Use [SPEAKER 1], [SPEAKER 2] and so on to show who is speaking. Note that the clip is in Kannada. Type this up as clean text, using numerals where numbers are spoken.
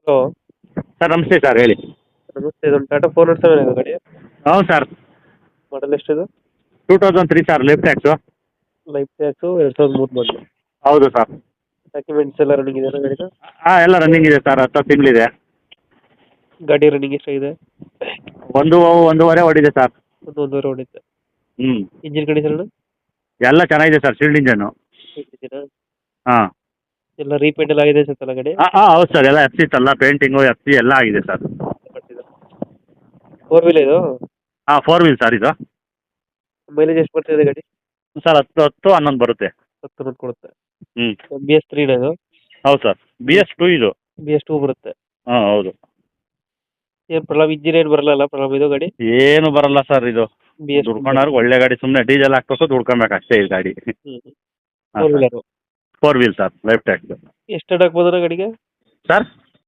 [SPEAKER 1] ಹಲೋ.
[SPEAKER 2] ಸರ್ ನಮಸ್ತೆ ಸರ್ ಹೇಳಿ.
[SPEAKER 1] ನಮಸ್ತೆ, ಇದೊಂದು ಟಾಟಾ 407 ಇದೆ ಗಾಡಿ.
[SPEAKER 2] ಹೌದು ಸರ್.
[SPEAKER 1] ಮಾಡಲ್ ಎಷ್ಟಿದೆ?
[SPEAKER 2] 2003 sir, lift tax.
[SPEAKER 1] Life tax 2003 ಮಾಡಲು.
[SPEAKER 2] ಹೌದು ಸರ್.
[SPEAKER 1] ಡಾಕ್ಯುಮೆಂಟ್ಸ್ ಎಲ್ಲ ರನ್ನಿಂಗ್ ಇದೆಯಾ ಗಾಡಿದು?
[SPEAKER 2] ಹಾಂ ಎಲ್ಲ ರನ್ನಿಂಗ್ ಇದೆ ಸರ್, 10 ತಿಂಗಳಿದೆ.
[SPEAKER 1] ಗಾಡಿ ರನ್ನಿಂಗ್ ಎಷ್ಟಾಗಿದೆ?
[SPEAKER 2] ಒಂದೂವರೆ ಹೊಡಿದೆ ಸರ್.
[SPEAKER 1] ಒಂದೂವರೆ ಹೊಡಿತೆ.
[SPEAKER 2] ಹ್ಞೂ.
[SPEAKER 1] Engine condition?
[SPEAKER 2] ಎಲ್ಲ ಚೆನ್ನಾಗಿದೆ ಸರ್, ಶೀಲ್ಡ್ ಇಂಜನ್ನು. ಹಾಂ.
[SPEAKER 1] ಎಲ್ಲ ರೀಪೇಂಟ್ ಎಲ್ಲ ಆಗಿದೆ ಅನ್ಸುತ್ತಲ್ಲ ಗಾಡಿ?
[SPEAKER 2] ಹಾಂ ಹೌದು ಸರ್, ಎಲ್ಲ ಎಫ್ ಸಿ ಎಲ್ಲ ಪೇಂಟಿಂಗು ಎಫ್ ಸಿ ಎಲ್ಲ ಆಗಿದೆ ಸರ್.
[SPEAKER 1] 4 ವೀಲ್ ಇದು?
[SPEAKER 2] ಹಾಂ 4 ವೀಲ್ ಸರ್ ಇದು.
[SPEAKER 1] ಮೈಲೇಜ್ ಎಷ್ಟು ಬರ್ತಿದೆ ಗಾಡಿ?
[SPEAKER 2] ಸರ್ 10 11 ಬರುತ್ತೆ.
[SPEAKER 1] 10 ರನ್ ಕೊಡುತ್ತೆ.
[SPEAKER 2] ಹ್ಞೂ.
[SPEAKER 1] BS3 ಇದು?
[SPEAKER 2] ಹೌದು ಸರ್, BS2 ಇದು.
[SPEAKER 1] BS2 ಬರುತ್ತೆ.
[SPEAKER 2] ಹಾಂ ಹೌದು.
[SPEAKER 1] ಏನು ಪ್ರಾಬ್ಲಮ್, ಇಂಜಿನ್ ಏನು ಬರಲ್ಲ ಪ್ರಾಬ್ಲಮ್ ಇದು ಗಾಡಿ?
[SPEAKER 2] ಏನು ಬರಲ್ಲ ಸರ್ ಇದು.
[SPEAKER 1] BS2
[SPEAKER 2] ದುಡ್ಕೊಂಡವ್ರು ಒಳ್ಳೆ ಗಾಡಿ, ಸುಮ್ಮನೆ ಡೀಸೆಲ್ ಹಾಕ್ಬೇಕು ದುಡ್ಕೊಬೇಕು ಅಷ್ಟೇ ಈ ಗಾಡಿ.
[SPEAKER 1] Four wheeler?
[SPEAKER 2] 4 wheel sir, life tax.
[SPEAKER 1] ಎಷ್ಟು ಹಾಕ್ಬೋದಣ್ಣ ಗಾಡಿಗೆ?
[SPEAKER 2] ಸರ್